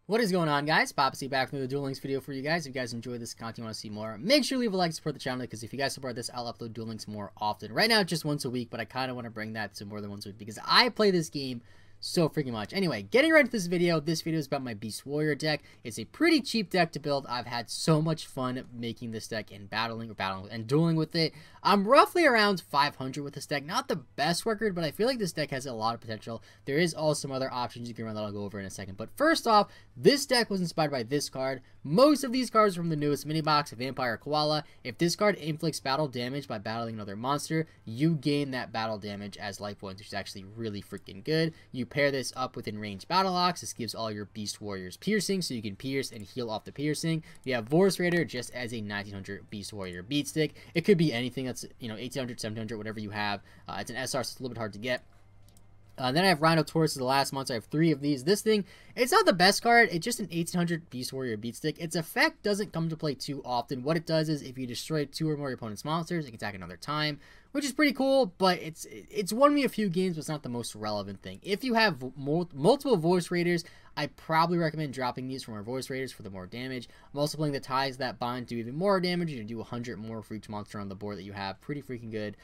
What is going on, guys? PaPaSea back with the Duel Links video for you guys. If you guys enjoy this content and want to see more, make sure you leave a like to support the channel, because if you guys support this, I'll upload Duel Links more often. Right now, it's just once a week, but I kind of want to bring that to more than once a week because I play this game so freaking much. Anyway, getting right into this video is about my Beast Warrior deck. It's a pretty cheap deck to build. I've had so much fun making this deck and battling and dueling with it. I'm roughly around 500 with this deck. Not the best record, but I feel like this deck has a lot of potential. There is also some other options you can run that I'll go over in a second. But first off, this deck was inspired by this card. Most of these cards are from the newest mini box, Vampire Koala. If this card inflicts battle damage by battling another monster, you gain that battle damage as life points, which is actually really freaking good. You pair this up with range battle axe. This gives all your Beast Warriors piercing, so you can pierce and heal off the piercing. You have Vorus Raider just as a 1900 Beast Warrior beat stick. It could be anything that's, 1800, 1700, whatever you have. It's an SR, so it's a little bit hard to get. Then I have Rhino Taurus as the last monster. I have 3 of these. This thing, it's not the best card. It's just an 1800 Beast Warrior beat stick. Its effect doesn't come to play too often. What it does is if you destroy 2 or more of your opponent's monsters, it can attack another time, which is pretty cool, but it's won me a few games, but it's not the most relevant thing. If you have multiple Voice Raiders, I probably recommend dropping these from our Voice Raiders for the more damage. I'm also playing the Ties that bind to even more damage. You can do 100 more for each monster on the board that you have. Pretty freaking good.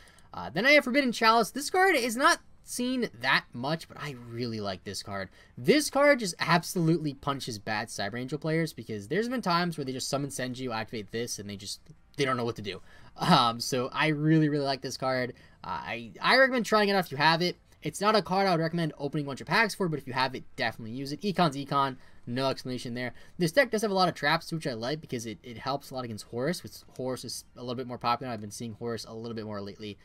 Then I have Forbidden Chalice. This card is not seen that much, but I really like this card. This card just absolutely punches bad Cyber Angel players, because there's been times where they just summon Senju, activate this, and they don't know what to do. So I really like this card. I recommend trying it out if you have it. It's not a card I would recommend opening a bunch of packs for, but if you have it, definitely use it. Econ's Econ, no explanation there. This deck does have a lot of traps, which I like, because it helps a lot against Horus, which Horus is a little bit more popular. I've been seeing Horus a little bit more lately.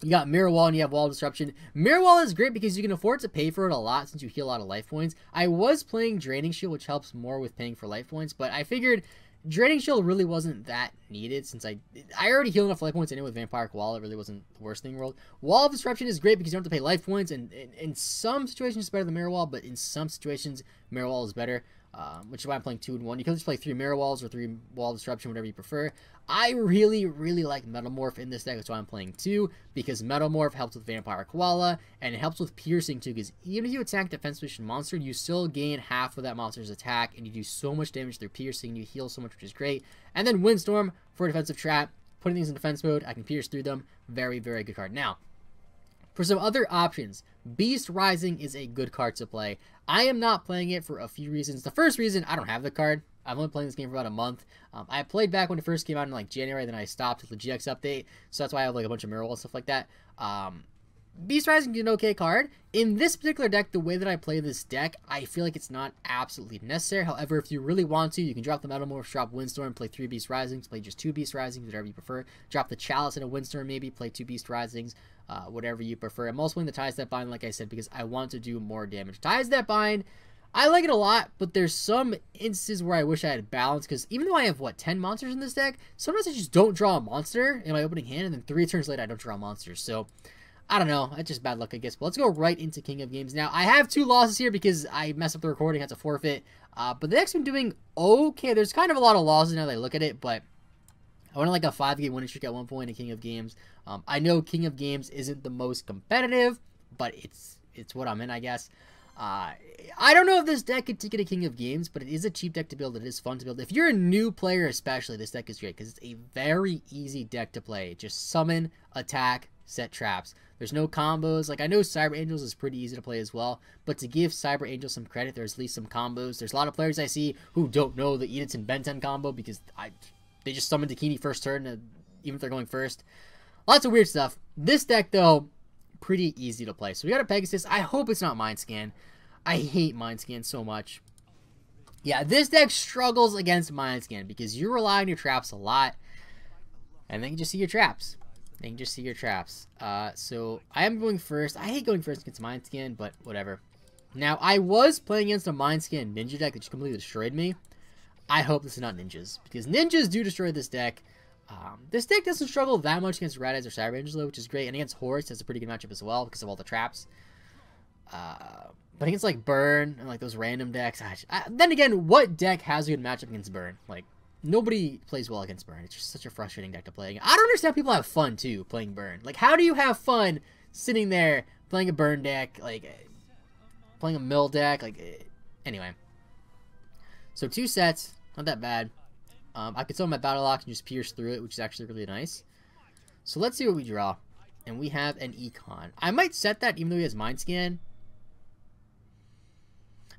You got Mirror Wall and you have Wall Disruption. Mirror Wall is great because you can afford to pay for it a lot since you heal a lot of life points. I was playing Draining Shield, which helps more with paying for life points, but I figured Draining Shield really wasn't that needed since I already healed enough life points anyway with Vampire Koala. It really wasn't the worst thing in the world. Wall of Disruption is great because you don't have to pay life points, and in some situations it's better than Mirror Wall, but in some situations Mirror Wall is better. Which is why I'm playing 2 and 1. You can just play 3 Mirror Walls or 3 Wall Disruption, whatever you prefer. I really like Metamorph in this deck. That's why I'm playing 2, because Metamorph helps with Vampire Koala, and it helps with Piercing too, because even if you attack defense position monster, you still gain half of that monster's attack, and you do so much damage through Piercing, you heal so much, which is great. And then Windstorm for a defensive trap, putting things in defense mode, I can pierce through them. Very good card. Now, for some other options, Beast Rising is a good card to play. I am not playing it for a few reasons. The first reason, I don't have the card. I've only played this game for about a month. I played back when it first came out in like January, then I stopped with the GX update, so that's why I have like a bunch of Mirror Wall and stuff like that. Beast Rising is an okay card. In this particular deck, the way that I play this deck, I feel like it's not absolutely necessary. However, if you really want to, you can drop the Metamorph, drop Windstorm, play 3 Beast Risings, play just 2 Beast Risings, whatever you prefer. Drop the Chalice and a Windstorm maybe, play 2 Beast Risings, whatever you prefer. I'm also playing the Ties That Bind, like I said, because I want to do more damage. Ties That Bind, I like it a lot, but there's some instances where I wish I had balance, because even though I have, 10 monsters in this deck, sometimes I just don't draw a monster in my opening hand, and then 3 turns later I don't draw monsters. So I don't know. That's just bad luck, I guess. But let's go right into King of Games. Now, I have 2 losses here because I messed up the recording, had to forfeit. But the deck's been doing okay. There's kind of a lot of losses now that I look at it, but I went on like a 5-game winning streak at one point in King of Games. I know King of Games isn't the most competitive, but it's what I'm in, I guess. I don't know if this deck could take it to King of Games, but it is a cheap deck to build. It is fun to build. If you're a new player especially, this deck is great because it's a very easy deck to play. Just summon, attack, set traps. There's no combos. Like, I know Cyber Angels is pretty easy to play as well, but to give Cyber Angels some credit, there's at least some combos. There's a lot of players I see who don't know the Edith and Ben 10 combo because they just summon Dakini first turn, even if they're going first. Lots of weird stuff. This deck, though, pretty easy to play. So we got a Pegasus. I hope it's not Mind Scan. I hate Mind Scan so much. Yeah, this deck struggles against Mind Scan because you rely on your traps a lot, and then you just see your traps. So I am going first. I hate going first against Mind Scan, but whatever. Now, I was playing against a Mind Scan Ninja deck that just completely destroyed me. I hope this is not Ninjas, because Ninjas do destroy this deck. This deck doesn't struggle that much against Red Eyes or Cyber Angels, though, which is great. And against Horus, has a pretty good matchup as well because of all the traps. But against, like, Burn and, like, those random decks, then again, what deck has a good matchup against Burn? Like, nobody plays well against Burn. It's just such a frustrating deck to play. I don't understand how people have fun, too, playing Burn. Like, how do you have fun sitting there playing a Burn deck, like, playing a Mill deck? Like, anyway. So 2 sets, not that bad. I could summon my Battle Ox and just pierce through it, which is actually really nice. So let's see what we draw. And we have an Econ. I might set that even though he has Mind Scan.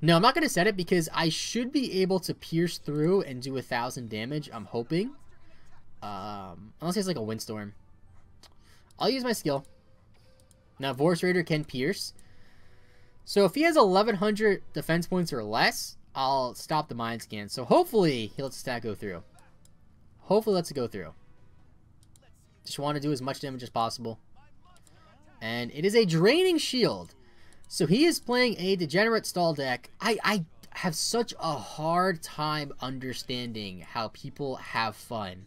No, I'm not going to set it because I should be able to pierce through and do 1,000 damage, I'm hoping. Unless he has like a Windstorm. I'll use my skill. Now, Vorse Raider can pierce. So if he has 1,100 defense points or less, I'll stop the Mind Scan. So hopefully he lets the attack go through. Hopefully lets it go through. Just want to do as much damage as possible. And it is a Draining Shield. So he is playing a Degenerate Stall deck. I have such a hard time understanding how people have fun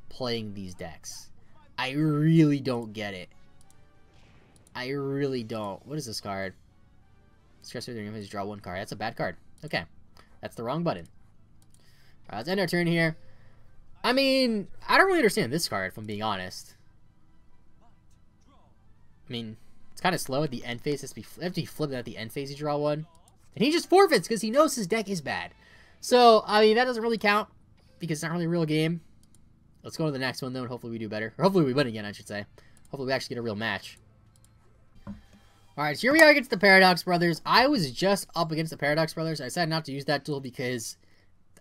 playing these decks. I really don't get it. I really don't. What is this card? Stress with your enemies, draw 1 card. That's a bad card. Okay. That's the wrong button. Alright, let's end our turn here. I mean, I don't really understand this card, if I'm being honest. I mean, it's kind of slow at the end phase. It has to be flipped at the end phase, you draw 1. And he just forfeits because he knows his deck is bad. So, I mean, that doesn't really count because it's not really a real game. Let's go to the next one, though, and hopefully we do better. Or hopefully we win again, I should say. Hopefully we actually get a real match. Alright, so here we are against the Paradox Brothers. I was just up against the Paradox Brothers. I decided not to use that duel because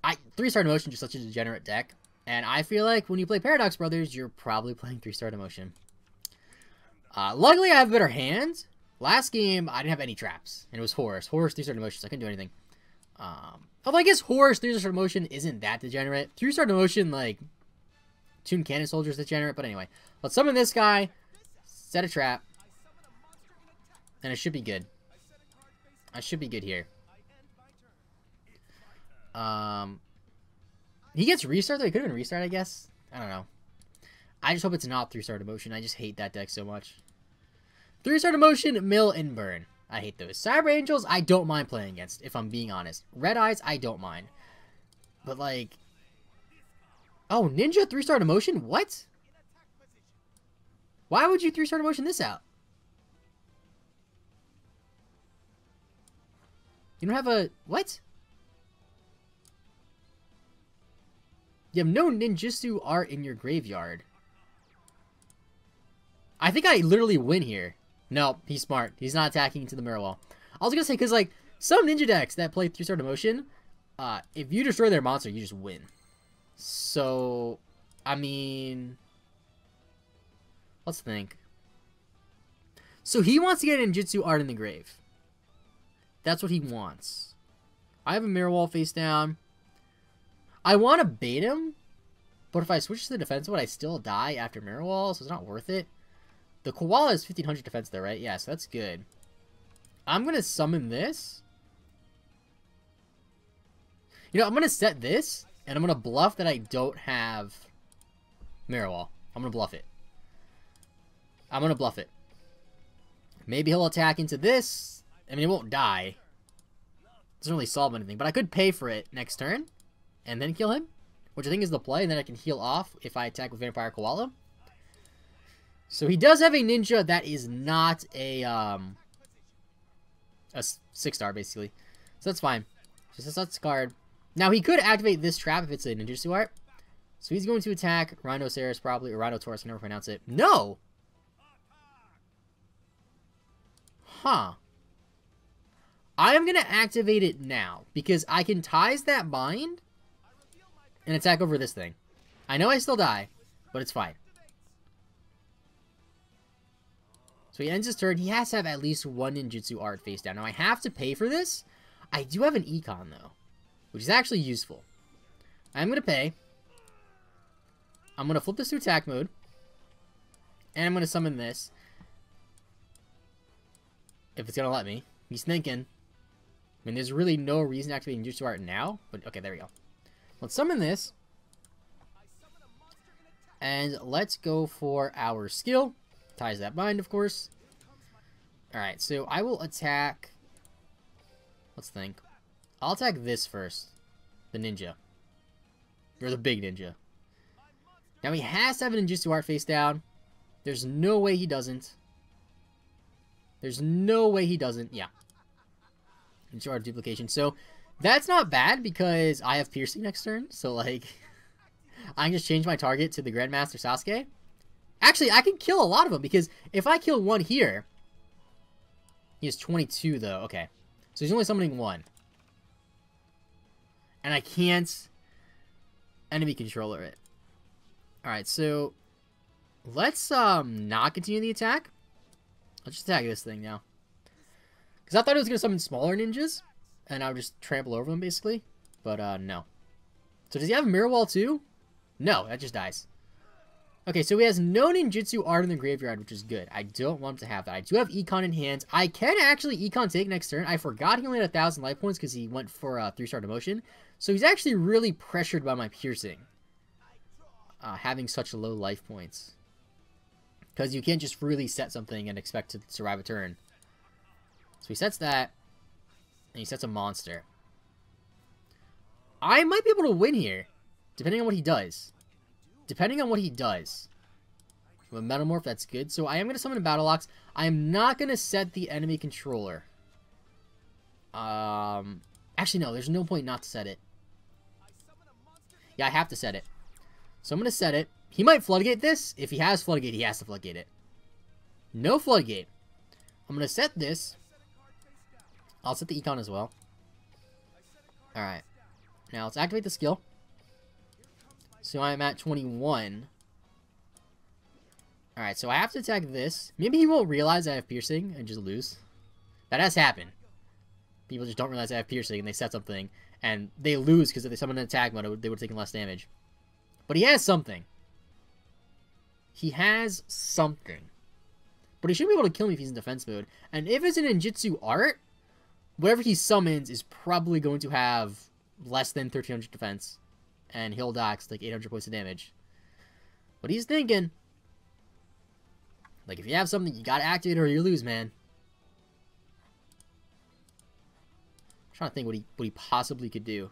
3-star Demotion is just such a degenerate deck. And I feel like when you play Paradox Brothers, you're probably playing 3-star Demotion. Luckily, I have a better hand. Last game, I didn't have any traps. And it was Horus. Horus 3-star Demotion, so I couldn't do anything. Although I guess Horus 3-star Demotion isn't that degenerate. 3-star Demotion, like, Toon Cannon Soldier is degenerate. But anyway, let's summon this guy. Set a trap. And it should be good. I should be good here. He gets restart though. He could have been restart, I guess. I don't know. I just hope it's not 3-star Demotion. I just hate that deck so much. 3-star Demotion, Mill, and Burn. I hate those. Cyber Angels, I don't mind playing against, if I'm being honest. Red Eyes, I don't mind. But like... Oh, Ninja 3-star Demotion? What? Why would you 3-star Demotion this out? You don't have a... What? You have no ninjutsu art in your graveyard. I think I literally win here. No, he's smart. He's not attacking into the mirror wall. I was gonna say, because, like, some ninja decks that play 3-star Demotion, if you destroy their monster, you just win. So, I mean... Let's think. So he wants to get ninjutsu art in the grave. That's what he wants. I have a mirror wall face down. I want to bait him, but if I switch to the defense mode, I still die after mirror wall, so it's not worth it. The koala is 1500 defense there, right? Yeah, so that's good. I'm going to summon this. You know, I'm going to set this, and I'm going to bluff that I don't have mirror wall. I'm going to bluff it. I'm going to bluff it. Maybe he'll attack into this. I mean, it won't die. Doesn't really solve anything. But I could pay for it next turn. And then kill him. Which I think is the play. And then I can heal off if I attack with Vampire Koala. So he does have a ninja that is not a 6-star, basically. So that's fine. Just a such card. Now, he could activate this trap if it's a ninjutsu art. So he's going to attack Rhinoceros, probably. Or Rhinotaurus, I can never pronounce it. No! Huh. I am going to activate it now, because I can Ties that bind and attack over this thing. I know I still die, but it's fine. So he ends his turn. He has to have at least one ninjutsu art face down. Now, I have to pay for this. I do have an Econ, though, which is actually useful. I'm going to pay. I'm going to flip this to attack mode, and I'm going to summon this. If it's going to let me. He's thinking. I mean, there's really no reason to activate Ninjutsu Art now. But, okay, there we go. Let's summon this. And let's go for our skill. Ties that bind, of course. Alright, so I will attack... Let's think. I'll attack this first. The ninja. Or the big ninja. Now, he has to have an Ninjutsu Art face down. There's no way he doesn't. There's no way he doesn't. Yeah. Ninjutsu Art duplication. So, That's not bad because I have piercing next turn. So, like, I can just change my target to the Grandmaster Sasuke. Actually, I can kill a lot of them because if I kill one here... He has 22, though. Okay. So he's only summoning one. And I can't enemy controller it. Alright, so... Let's not continue the attack. Let's just attack this thing now. Because I thought it was going to summon smaller ninjas. And I would just trample over them, basically. But, no. So does he have a Mirror Wall, too? No, that just dies. Okay, so he has no ninjutsu art in the graveyard, which is good. I don't want him to have that. I do have Econ in hand. I can actually Econ take next turn. I forgot he only had 1,000 life points because he went for a 3-star demotion. So he's actually really pressured by my piercing. Having such low life points. Because you can't just really set something and expect to survive a turn. So he sets that. And he sets a monster. I might be able to win here. Depending on what he does. Depending on what he does. With Metamorph, that's good. So I am going to summon a Battle Ox. I am not going to set the enemy controller. Actually, no. There's no point not to set it. Yeah, I have to set it. So I'm going to set it. He might Floodgate this. If he has Floodgate, he has to Floodgate it. No Floodgate. I'm going to set this. I'll set the Econ as well. Alright. Now let's activate the skill. So I'm at 21. Alright, so I have to attack this. Maybe he won't realize I have piercing and just lose. That has happened. People just don't realize I have piercing and they set something. And they lose because if they summon an attack mode, they would have taken less damage. But he has something. He has something. But he should be able to kill me if he's in defense mode. And if it's an ninjutsu art, whatever he summons is probably going to have less than 1,300 defense. And he'll dox like 800 points of damage. But he's thinking, like, if you have something, you gotta activate it or you lose, man. I'm trying to think what he possibly could do.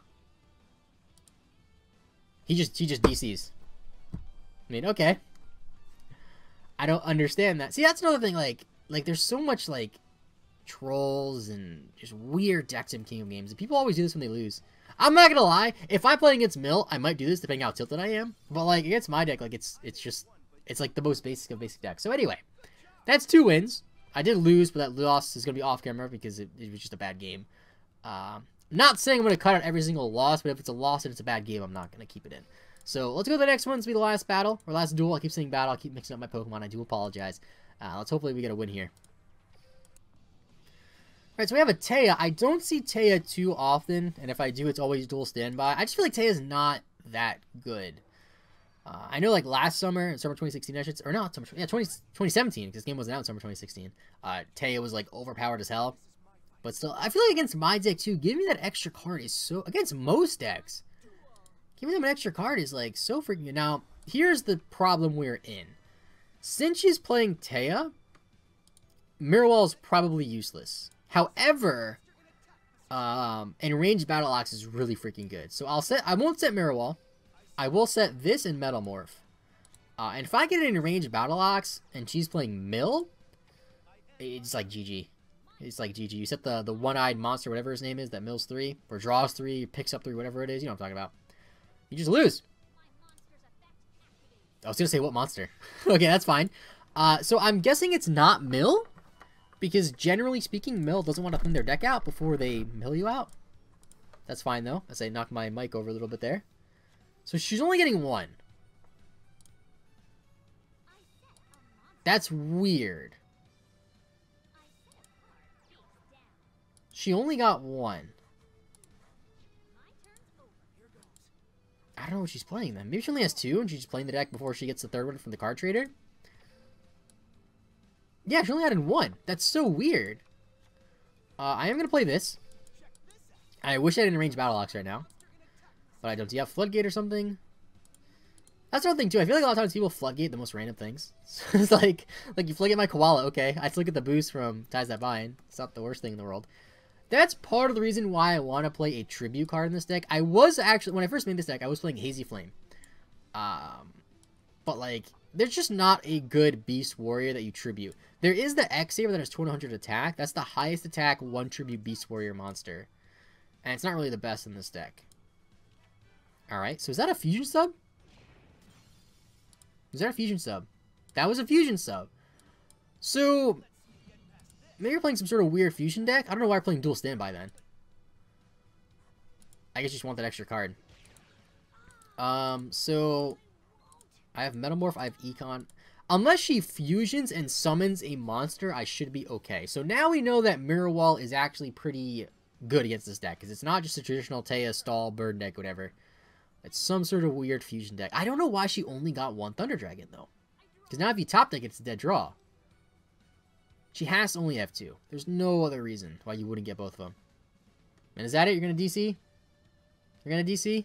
He just DCs. I mean, okay. I don't understand that. See, that's another thing, like there's so much, like, trolls and just weird decks in Kingdom games. And people always do this when they lose. I'm not gonna lie, if I'm playing against Mill, I might do this depending how tilted I am. But, like, against my deck, like, it's like the most basic of basic decks. So anyway, that's 2 wins. I did lose, but that loss is gonna be off camera because it was just a bad game. Not saying I'm gonna cut out every single loss, but if it's a loss and it's a bad game, I'm not gonna keep it in. So let's go to the next one. This will be the last battle, or last duel. I keep saying battle. I keep mixing up my Pokemon. I do apologize. Let's hopefully we get a win here. Alright, so we have a Taya. I don't see Taya too often, and if I do, it's always dual standby. I just feel like Taya's not that good. I know, like, last summer, summer 2016, I should say, or not, summer, yeah, 2017, because this game wasn't out in summer 2016. Taya was, like, overpowered as hell. But still, I feel like against my deck, too, giving me that extra card is so, against most decks, giving them an extra card is, like, so freaking good. Now, here's the problem we're in. Since she's playing Taya, Mirror Wall is probably useless. However, Enraged Battle Ox is really freaking good. So I won't set Mirror Wall. I will set this in Metamorph. And if I get an Enraged Battle Ox and she's playing Mill, it's like GG. It's like GG. You set the one-eyed monster, whatever his name is, that mills 3, or draws 3, picks up 3, whatever it is. You know what I'm talking about. You just lose. I was going to say, what monster? Okay, that's fine. So I'm guessing it's not Mill. Because generally speaking, Mill doesn't want to thin their deck out before they mill you out. That's fine, though, as I knock my mic over a little bit there. So she's only getting 1. That's weird. She only got 1. I don't know what she's playing, then. Maybe she only has 2, and she's just playing the deck before she gets the 3rd one from the card trader. Yeah, she only added 1. That's so weird. I am going to play this. I wish I didn't arrange Battle Ox right now. But I don't. Do you have Floodgate or something? That's another thing, too. I feel like a lot of times people Floodgate the most random things. It's like you Floodgate my Koala. Okay, I still get the boost from Ties That Bind. It's not the worst thing in the world. That's part of the reason why I want to play a Tribute card in this deck. I was actually, when I first made this deck, I was playing Hazy Flame. But, like, there's just not a good Beast Warrior that you Tribute. There is the X-Saver that has 200 attack. That's the highest attack 1 Tribute Beast Warrior monster. And it's not really the best in this deck. Alright, so is that a fusion sub? Is that a fusion sub? That was a fusion sub. So, maybe you're playing some sort of weird fusion deck? I don't know why you're playing dual standby then. I guess you just want that extra card. So, I have Metamorph, I have Econ. Unless she fusions and summons a monster, I should be okay. So now we know that Mirror Wall is actually pretty good against this deck. Because it's not just a traditional Taya, Stall, Bird deck, whatever. It's some sort of weird fusion deck. I don't know why she only got one Thunder Dragon, though. Because now if you top deck, it's a dead draw. She has to only have two. There's no other reason why you wouldn't get both of them. And is that it? You're going to DC? You're going to DC?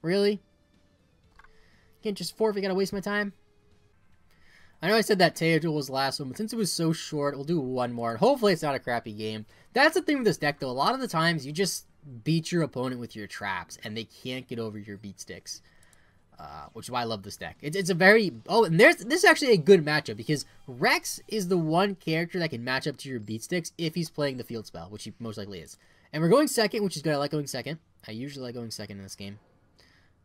Really? Can't just forfeit, gotta waste my time? I know I said that Taya Duel was the last one, but since it was so short, we'll do one more. And hopefully it's not a crappy game. That's the thing with this deck, though. A lot of the times, you just beat your opponent with your traps, and they can't get over your beat sticks. Which is why I love this deck. It's a very... Oh, and this is actually a good matchup, because Rex is the one character that can match up to your beat sticks if he's playing the field spell, which he most likely is. And we're going second, which is good. I like going second. I usually like going second in this game.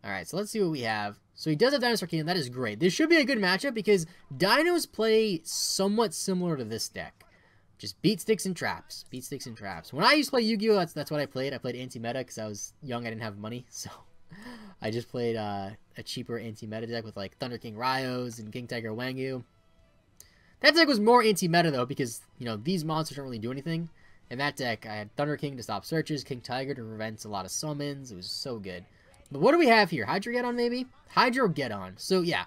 Alright, so let's see what we have. So he does have Dinosaur King, that is great. This should be a good matchup because Dinos play somewhat similar to this deck. Just beat sticks and traps. Beat sticks and traps. When I used to play Yu-Gi-Oh! That's what I played. I played anti-meta because I was young, I didn't have money. So I just played a cheaper anti-meta deck with like Thunder King Ryos and King Tiger Wangu. That deck was more anti-meta though because, you know, these monsters don't really do anything. In that deck, I had Thunder King to stop searches, King Tiger to prevent a lot of summons. It was so good. But what do we have here? Hydrogeddon, maybe? Hydrogeddon. So, yeah.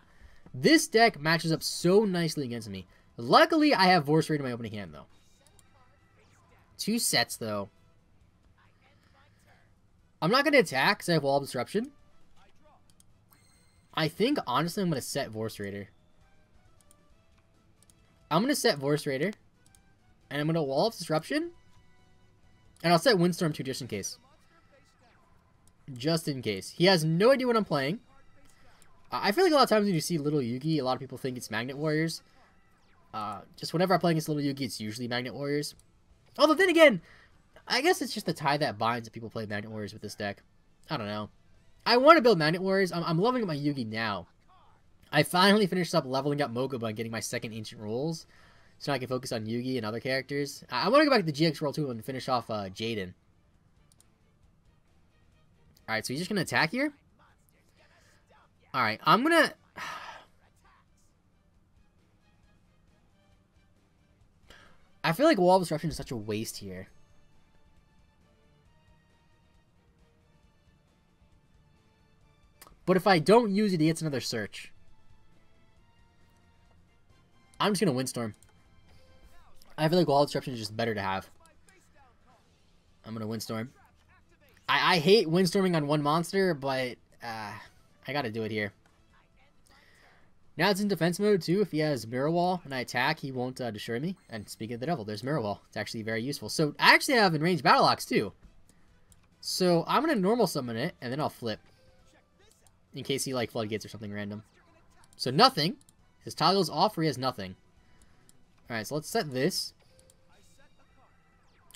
This deck matches up so nicely against me. Luckily, I have Vorse Raid in my opening hand, though. 2 sets, though. I'm not going to attack because I have Wall of Disruption. I think, honestly, I'm going to set Vorse Raider. I'm going to set Vorse Raider. And I'm going to Wall of Disruption. And I'll set Windstorm, too, just in case. Just in case. He has no idea what I'm playing. I feel like a lot of times when you see Little Yugi, a lot of people think it's Magnet Warriors. Just whenever I'm playing against Little Yugi, it's usually Magnet Warriors. Although then again, I guess it's just the tie that binds that people play Magnet Warriors with this deck. I don't know. I want to build Magnet Warriors. I'm loving my Yugi now. I finally finished up leveling up Mokuba and getting my second Ancient Rules. So now I can focus on Yugi and other characters. I want to go back to the GX World too and finish off Jaden. Alright, so he's just going to attack here? Alright, I'm going to... I feel like Wall of Disruption is such a waste here. But if I don't use it, he gets another search. I'm just going to Windstorm. I feel like Wall of Disruption is just better to have. I'm going to Windstorm. I hate windstorming on one monster, but I gotta do it here. Now it's in defense mode too. If he has Mirror Wall and I attack, he won't destroy me. And speaking of the devil, there's Mirror Wall. It's actually very useful. So I actually have in range Battle Axe too. So I'm gonna normal summon it and then I'll flip. In case he like floodgates or something random. So nothing. His toggle's off or he has nothing. Alright, so let's set this.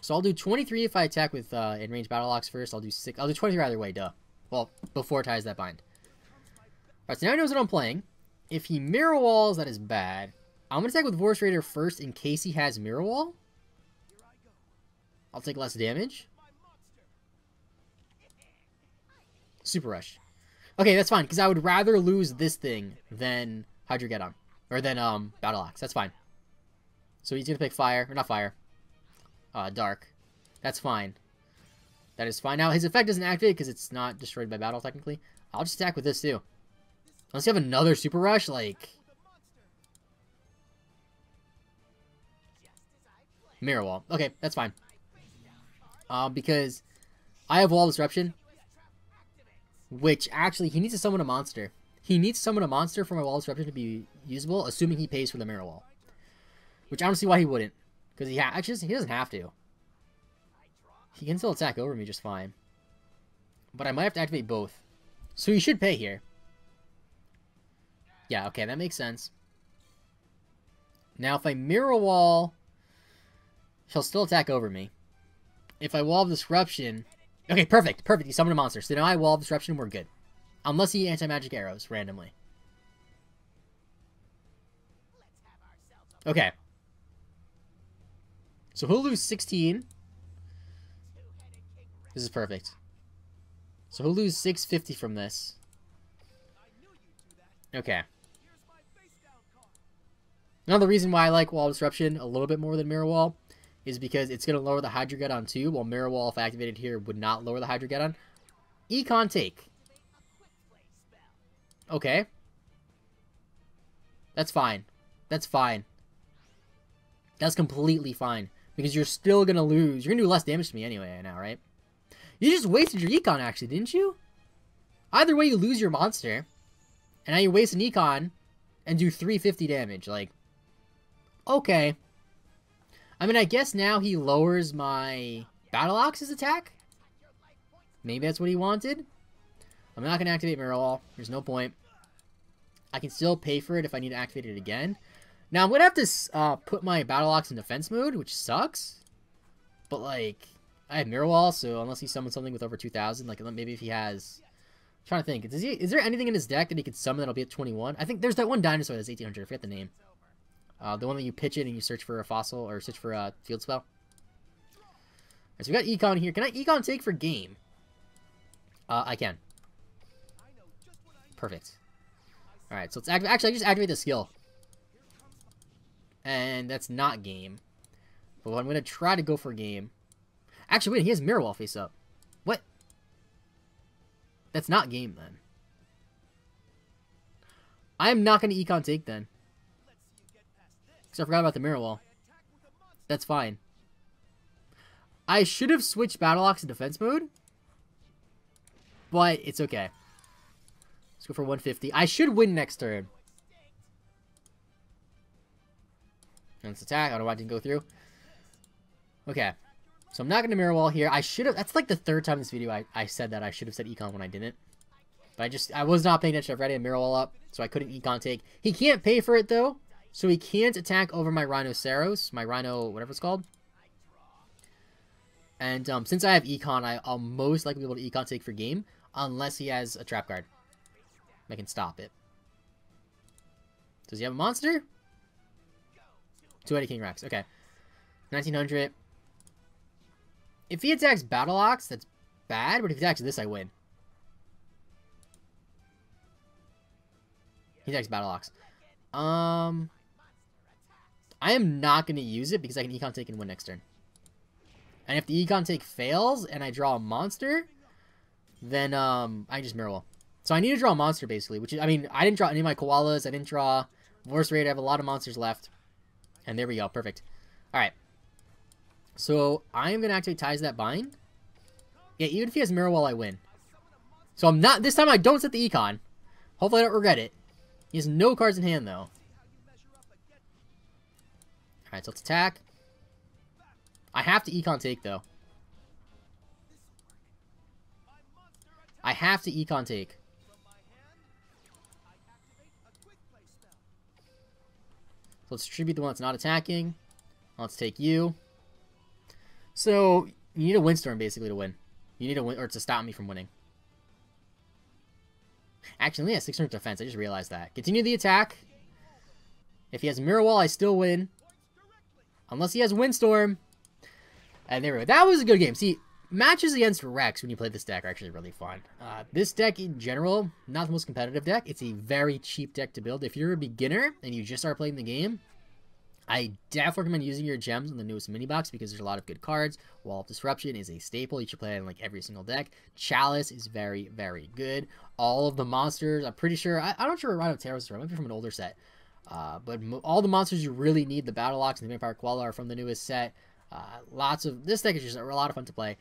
So I'll do 23 if I attack with in range Battle Axe first. I'll do 6. I'll do 23 either way, duh. Well, before it ties that bind. Alright, so now he knows what I'm playing. If he Mirror Walls, that is bad. I'm going to attack with Vorse Raider first in case he has Mirror Wall. I'll take less damage. Super Rush. Okay, that's fine, because I would rather lose this thing than Hydrogeddon. Or than Battle Axe. That's fine. So he's going to pick Fire. Or not Fire. Dark. That's fine. That is fine. Now, his effect doesn't activate because it's not destroyed by battle, technically. I'll just attack with this, too. Unless you have another Super Rush, like... Mirror Wall. Okay, that's fine. Because I have Wall of Disruption. Which, actually, he needs to summon a monster. He needs to summon a monster for my Wall of Disruption to be usable, assuming he pays for the Mirror Wall. Which I don't see why he wouldn't. Because he doesn't have to. He can still attack over me just fine. But I might have to activate both. So he should pay here. Yeah, okay, that makes sense. Now, if I Mirror Wall, he'll still attack over me. If I Wall of Disruption, Okay, perfect. Perfect. He summoned a monster. So now I Wall of Disruption. We're good. Unless he anti-magic arrows randomly. Okay. So he'll lose 16. This is perfect. So he'll lose 650 from this. Okay. Another reason why I like Wall of Disruption a little bit more than Mirror Wall is because it's going to lower the Hydreigon too, while Mirror Wall, if activated here, would not lower the Hydreigon. Econ take. Okay. That's fine. That's fine. That's completely fine. Because you're still going to lose. You're going to do less damage to me anyway now, right? You just wasted your Econ, actually, didn't you? Either way, you lose your monster. And now you waste an Econ and do 350 damage. Like, okay. I mean, I guess now he lowers my Battle Ox's attack. Maybe that's what he wanted. I'm not going to activate Mirror Wall. There's no point. I can still pay for it if I need to activate it again. Now, I'm going to have to put my Battle Ox in defense mode, which sucks. But, like, I have Mirror Wall, so unless he summons something with over 2,000, like, maybe if he has... I'm trying to think. Is there anything in his deck that he could summon that'll be at 21? I think there's that one dinosaur that's 1800. I forget the name. The one that you pitch it and you search for a fossil or search for a field spell. Alright, so we got Econ here. Can I Econ take for game? I can. Perfect. Alright, so let's activate. Actually, I just activate the skill. And that's not game. But I'm going to try to go for game. Actually, wait, he has Mirror Wall face up. What? That's not game then. I am not going to Econ take then. Because I forgot about the Mirror Wall. That's fine. I should have switched Battle Ox to defense mode. But it's okay. Let's go for 150. I should win next turn. And let's attack. I don't know why it didn't go through. Okay. So I'm not going to Mirror Wall here. I should have... That's like the third time in this video I said that I should have said Econ when I didn't. But I was not paying attention. I've already had Mirror Wall up. So I couldn't Econ take. He can't pay for it though. So he can't attack over my Rhinoceros. My Rhino... Whatever it's called. And since I have Econ, I'll most likely be able to Econ take for game. Unless he has a trap card. I can stop it. Does he have a monster? 280 King Rex. Okay. 1900. If he attacks Battle Ox, that's bad. But if he attacks this, I win. He attacks Battle Ox. I am not going to use it because I can Econ take and win next turn. And if the Econ take fails and I draw a monster, then I just Mirror Wall. So I need to draw a monster basically, which is, I mean, I didn't draw any of my koalas. I didn't draw Vorse Raid. I have a lot of monsters left. And there we go. Perfect. Alright. So I am going to activate Ties That Bind. Yeah, even if he has Mirror Wall, I win. So I'm not, this time I don't set the Econ. Hopefully I don't regret it. He has no cards in hand though. Alright, so let's attack. I have to Econ take though. I have to Econ take. So let's tribute the one that's not attacking. Let's take you. So you need a Windstorm basically to win. You need a win or to stop me from winning. Actually, yeah, 600 defense. I just realized that. Continue the attack. If he has Mirror Wall, I still win. Unless he has Windstorm. And there we go. That was a good game. See, matches against Rex when you play this deck are actually really fun. This deck in general, not the most competitive deck. It's a very cheap deck to build. If you're a beginner and you just start playing the game, I definitely recommend using your gems on the newest mini box because there's a lot of good cards. Wall of Disruption is a staple. You should play it in like every single deck. Chalice is very, very good. All of the monsters, I'm pretty sure, I'm not sure what Rhinoceros is from. It might be from an older set. But all the monsters you really need, the Battle Ox and the Vampire Koala, are from the newest set. This deck is just a lot of fun to play.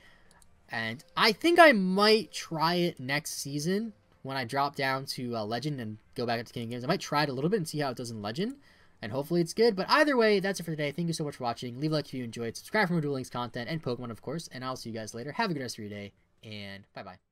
And I think I might try it next season when I drop down to Legend and go back up to King of Games. I might try it a little bit and see how it does in Legend. And hopefully it's good. But either way, that's it for today. Thank you so much for watching. Leave a like if you enjoyed. Subscribe for more Duel Links content and Pokemon, of course. And I'll see you guys later. Have a good rest of your day. And bye-bye.